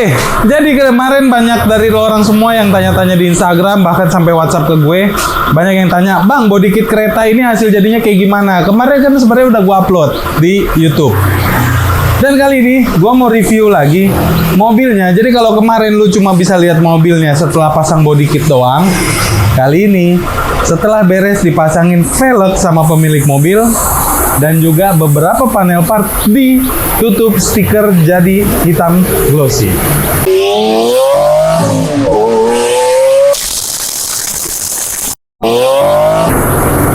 Oke, jadi kemarin banyak dari lo orang semua yang tanya-tanya di Instagram, bahkan sampai WhatsApp ke gue. Banyak yang tanya, Bang, body kit kereta ini hasil jadinya kayak gimana? Kemarin kan sebenarnya udah gue upload di YouTube. Dan kali ini gue mau review lagi mobilnya. Jadi kalau kemarin lu cuma bisa lihat mobilnya setelah pasang body kit doang, kali ini setelah beres dipasangin velg sama pemilik mobil dan juga beberapa panel part ditutup stiker jadi hitam glossy.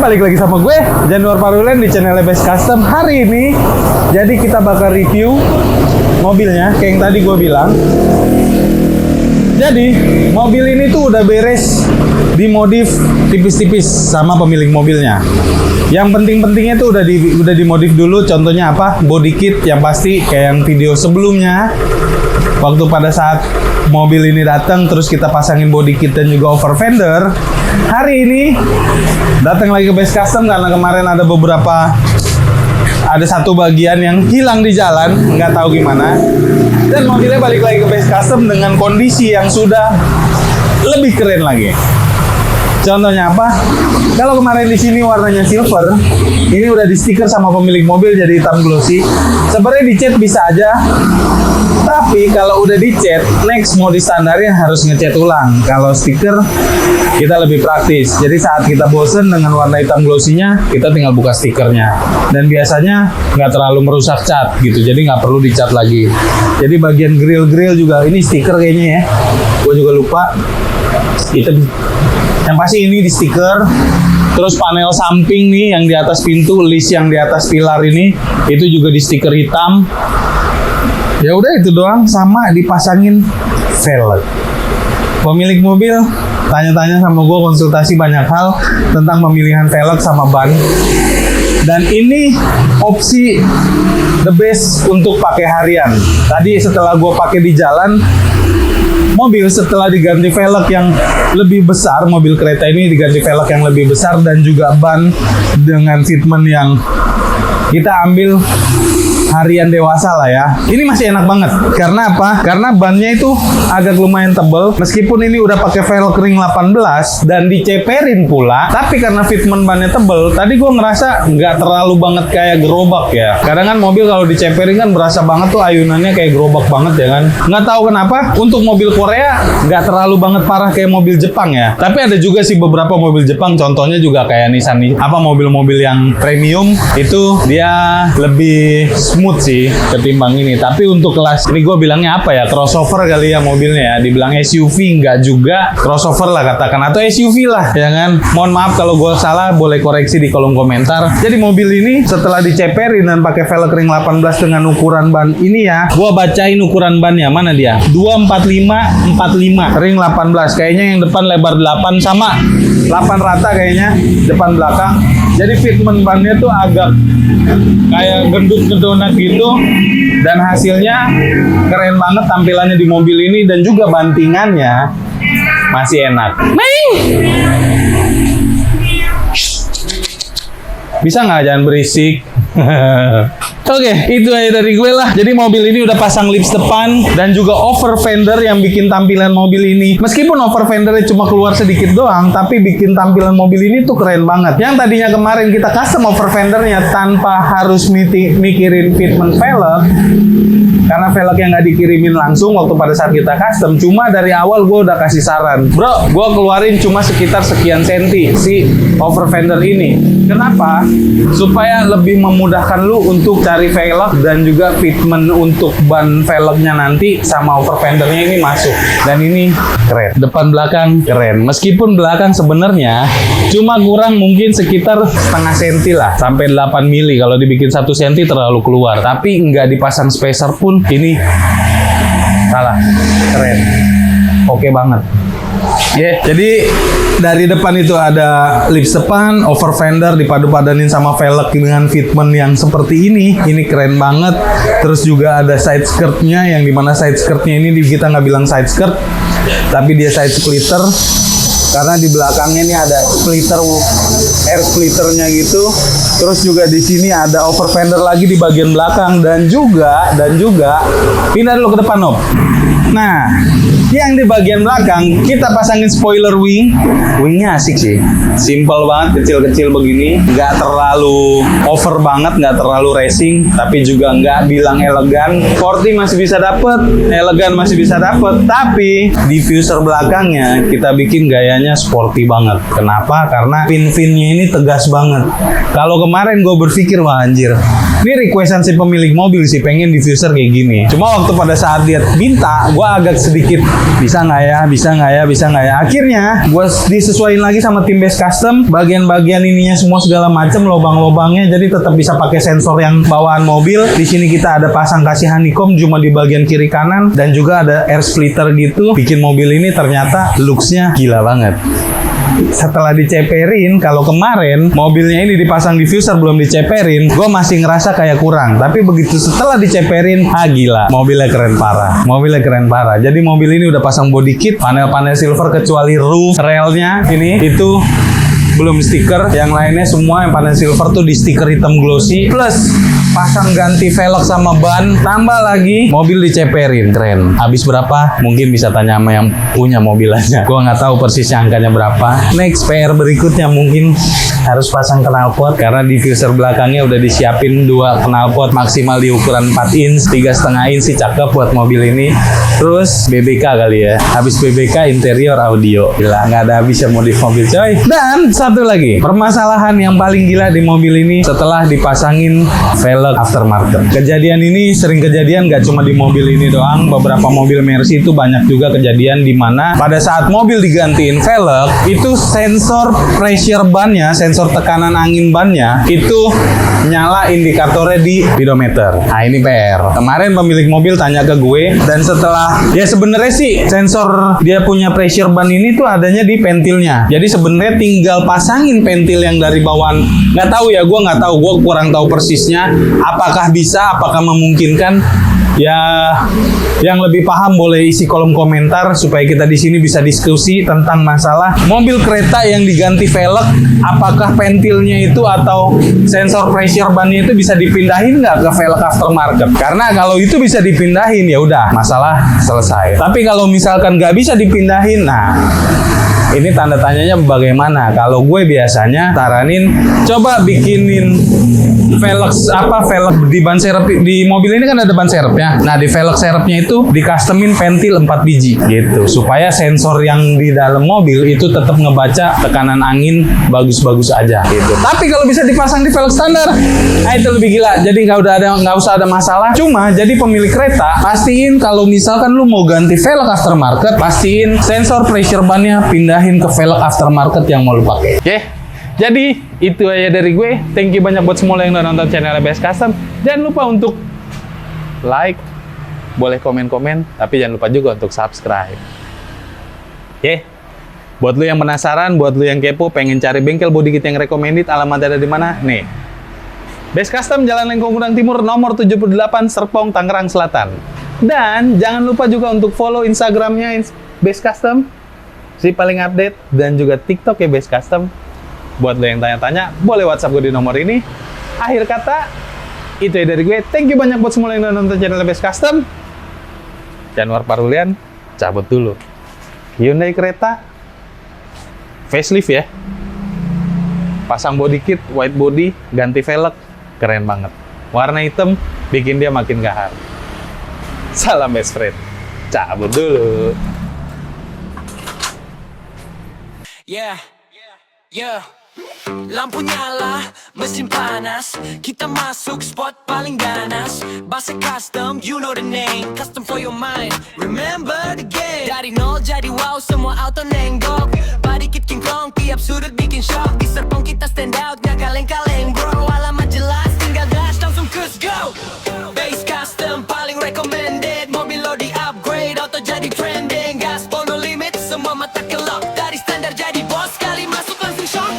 Balik lagi sama gue, Januar Parulen di channel Best Custom. Hari ini, jadi kita bakal review mobilnya, kayak yang tadi gue bilang. Jadi, mobil ini tuh udah beres dimodif tipis-tipis sama pemilik mobilnya. Yang penting-pentingnya tuh udah dimodif dulu. Contohnya apa? Body kit yang pasti kayak yang video sebelumnya. Waktu pada saat mobil ini datang, terus kita pasangin body kit dan juga over fender. Hari ini datang lagi ke Best Custom karena kemarin ada satu bagian yang hilang di jalan, nggak tahu gimana. Dan mobilnya balik lagi ke Best Custom dengan kondisi yang sudah lebih keren lagi. Contohnya apa? Kalau kemarin di sini warnanya silver, ini udah di stiker sama pemilik mobil jadi hitam glossy. Sebenarnya dicat bisa aja, tapi kalau udah dicat, next mau di standarnya harus ngecat ulang. Kalau stiker kita lebih praktis. Jadi saat kita bosen dengan warna hitam glossy-nya, kita tinggal buka stikernya. Dan biasanya nggak terlalu merusak cat gitu, jadi nggak perlu dicat lagi. Jadi bagian grill juga ini stiker kayaknya ya. Gue juga lupa. Yang pasti ini di stiker. Terus panel samping nih yang di atas pintu, list yang di atas pilar ini, itu juga di stiker hitam. Ya udah itu doang, sama dipasangin velg. Pemilik mobil tanya-tanya sama gue, konsultasi banyak hal tentang pemilihan velg sama ban. Dan ini opsi the best untuk pakai harian. Tadi setelah gue pakai di jalan, mobil setelah diganti velg yang lebih besar, mobil kereta ini diganti velg yang lebih besar dan juga ban dengan fitment yang kita ambil harian dewasa lah ya. Ini masih enak banget. Karena apa? Karena bannya itu agak lumayan tebel. Meskipun ini udah pakai velg ring 18 dan diceperin pula, tapi karena fitment bannya tebel, tadi gue ngerasa nggak terlalu banget kayak gerobak ya. Kadang kan mobil kalau diceperin kan berasa banget tuh ayunannya kayak gerobak banget ya kan. Nggak tahu kenapa untuk mobil Korea nggak terlalu banget parah kayak mobil Jepang ya. Tapi ada juga sih beberapa mobil Jepang, contohnya juga kayak Nissan mobil-mobil yang premium itu dia lebih smooth sih ketimbang ini. Tapi untuk kelas ini gue bilangnya apa ya, crossover kali ya mobilnya ya. Dibilang SUV nggak juga, crossover lah katakan, atau SUV lah ya kan. Mohon maaf kalau gue salah, boleh koreksi di kolom komentar. Jadi mobil ini setelah diceperin dan pakai velg ring 18 dengan ukuran ban ini ya, gue bacain ukuran bannya, mana dia, 245/45 ring 18. Kayaknya yang depan lebar 8 sama 8 rata kayaknya depan belakang. Jadi fitment bannya tuh agak kayak gendut-gedonat gitu. Dan hasilnya keren banget tampilannya di mobil ini. Dan juga bantingannya masih enak. Bisa nggak jangan berisik? Oke, itu aja dari gue lah. Jadi mobil ini udah pasang lips depan dan juga over fender yang bikin tampilan mobil ini, meskipun over fendernya cuma keluar sedikit doang, tapi bikin tampilan mobil ini tuh keren banget. Yang tadinya kemarin kita custom over fendernya tanpa harus mikirin fitment velg, karena velg yang nggak dikirimin langsung waktu pada saat kita custom. Cuma dari awal gue udah kasih saran, bro, gue keluarin cuma sekitar sekian senti si over fender ini. Kenapa? Supaya lebih memudahkan lu untuk cari velg dan juga fitment untuk ban velgnya nanti sama over fendernya ini masuk. Dan ini keren. Depan belakang keren. Meskipun belakang sebenarnya cuma kurang mungkin sekitar setengah senti lah, sampai 8 mili. Kalau dibikin 1 senti terlalu keluar. Tapi nggak dipasang spacer pun ini salah. Keren. Oke banget. Jadi dari depan itu ada lips depan, over fender dipadu-padanin sama velg dengan fitment yang seperti ini. Ini keren banget. Terus juga ada side skirtnya, yang dimana side skirtnya ini kita nggak bilang side skirt, tapi dia side splitter. Karena di belakangnya ini ada splitter, air splitternya gitu. Terus juga di sini ada over fender lagi di bagian belakang dan juga pindah dulu ke depan, Om. Nah, yang di bagian belakang kita pasangin spoiler wing. Wingnya asik sih, simple banget, kecil-kecil begini, nggak terlalu over banget, nggak terlalu racing, tapi juga nggak bilang elegan. Sporty masih bisa dapet, elegan masih bisa dapet, tapi diffuser belakangnya kita bikin gayanya sporty banget. Kenapa? Karena pin-pinnya ini tegas banget. Kalau kemarin gue berpikir, wah anjir, ini requestan si pemilik mobil sih, pengen diffuser kayak gini. Cuma waktu pada saat dia minta, gue agak sedikit bisa nggak ya. Akhirnya gue disesuaikan lagi sama tim Base Custom, bagian-bagian ininya semua segala macam, lubang-lubangnya, jadi tetap bisa pakai sensor yang bawaan mobil. Di sini kita ada pasang kasih honeycomb cuma di bagian kiri kanan, dan juga ada air splitter gitu. Bikin mobil ini ternyata looks-nya gila banget. Setelah diceperin, kalau kemarin mobilnya ini dipasang diffuser belum diceperin, gue masih ngerasa kayak kurang. Tapi begitu setelah diceperin, gila, mobilnya keren parah. Jadi mobil ini udah pasang body kit, panel-panel silver kecuali roof railnya ini itu belum stiker. Yang lainnya semua yang panel silver tuh di stiker hitam glossy, plus pasang ganti velg sama ban, tambah lagi mobil diceperin. Keren. Habis berapa? Mungkin bisa tanya sama yang punya mobil aja. Gua nggak tahu persisnya angkanya berapa. Next PR berikutnya mungkin harus pasang knalpot, karena diffuser belakangnya udah disiapin 2 knalpot maksimal di ukuran 4 inch, 3,5 inch sih cakep buat mobil ini. Terus BBK kali ya. Habis BBK interior audio. Gila, nggak ada habisnya modif mobil coy. Dan satu lagi, permasalahan yang paling gila di mobil ini setelah dipasangin velg aftermarket. Kejadian ini sering kejadian, gak cuma di mobil ini doang. Beberapa mobil Mercy itu banyak juga kejadian di mana pada saat mobil digantiin velg, itu sensor pressure bannya, sensor tekanan angin bannya itu nyala indikatornya di speedometer. Nah ini PR. Kemarin pemilik mobil tanya ke gue, dan setelah ya sebenarnya sih sensor dia punya pressure ban ini tuh adanya di pentilnya. Jadi sebenarnya tinggal pasangin pentil yang dari bawaan. Nggak tahu ya, gue nggak tahu, gue kurang tahu persisnya. Apakah bisa, apakah memungkinkan? Ya, yang lebih paham boleh isi kolom komentar supaya kita di sini bisa diskusi tentang masalah mobil kereta yang diganti velg. Apakah pentilnya itu atau sensor pressure bannya itu bisa dipindahin nggak ke velg aftermarket? Karena kalau itu bisa dipindahin, ya udah masalah selesai. Tapi kalau misalkan nggak bisa dipindahin, nah ini tanda tanyanya bagaimana. Kalau gue biasanya saranin coba bikinin velg di ban serep. Di mobil ini kan ada ban serepnya. Nah di velg serepnya itu di customin pentil 4 biji gitu, supaya sensor yang di dalam mobil itu tetap ngebaca tekanan angin bagus-bagus aja gitu. Tapi kalau bisa dipasang di velg standar, nah itu lebih gila. Jadi nggak usah ada masalah. Cuma jadi pemilik kereta pastiin kalau misalkan lu mau ganti velg aftermarket, pastiin sensor pressure bannya pindahin ke velg aftermarket yang mau lu pakai. Oke. Jadi itu aja dari gue. Thank you banyak buat semua yang udah nonton channel Base Custom. Jangan lupa untuk like, boleh komen-komen, tapi jangan lupa juga untuk subscribe. Oke. Buat lu yang penasaran, buat lu yang kepo, pengen cari bengkel body kit yang recommended, alamat ada di mana? Nih. Base Custom Jalan Lengkong Udang Timur nomor 78 Serpong, Tangerang Selatan. Dan jangan lupa juga untuk follow Instagramnya Base Custom, si paling update, dan juga TikTok ya Base Custom. Buat lo yang tanya-tanya, boleh WhatsApp gue di nomor ini. Akhir kata, itu ya dari gue. Thank you banyak buat semua yang udah nonton channel Base Custom. Januar Parulian, cabut dulu. Hyundai kereta, facelift ya. Pasang body kit, white body, ganti velg, keren banget. Warna hitam, bikin dia makin gahar. Salam best friend. Cabut dulu. Yeah. Lampu nyala, mesin panas, kita masuk spot paling ganas. Base Custom, you know the name. Custom for your mind, remember the game. Dari nol jadi wow, semua auto nenggok. Body kit King Kong, tiap sudut bikin shock. Di Serpong kita stand out, gak kaleng-kaleng bro. Alamat jelas, tinggal gas, langsung cus go. Base Custom, paling recommended. Mobil lo di upgrade, auto jadi trending. Gas no limit, semua mata kelok. Dari standar jadi bos, kali masuk langsung shock.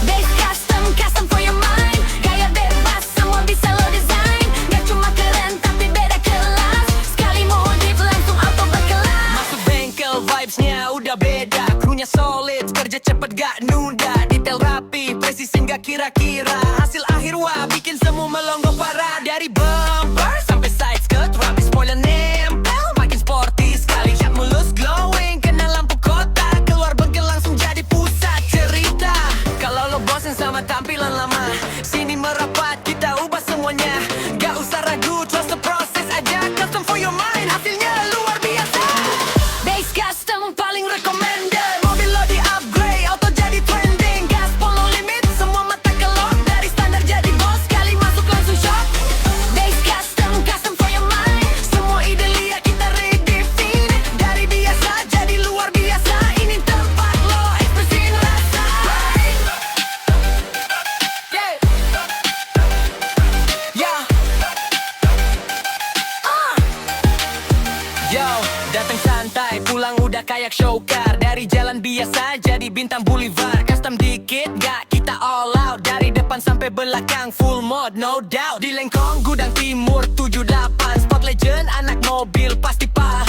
Base Custom, custom for your mind. Gaya bebas, semua bisa lo design. Gak cuma keren, tapi beda kelas. Sekali modif, langsung auto berkelas. Masuk bengkel, vibes-nya udah beda. Krunya solid, kerja cepet gak nunda. Detail rapi, presisi gak kira-kira. Hasil akhir wah, bikin semua melongo parah. Dari bumper sampai side skirt, rapi spoiler nempel. Makin sporty, Datang santai, pulang udah kayak showcar. Dari jalan biasa jadi bintang boulevard. Custom dikit, gak kita all out. Dari depan sampai belakang full mode, no doubt. Di Lengkong, Gudang Timur 78. Sport legend, anak mobil pasti paham.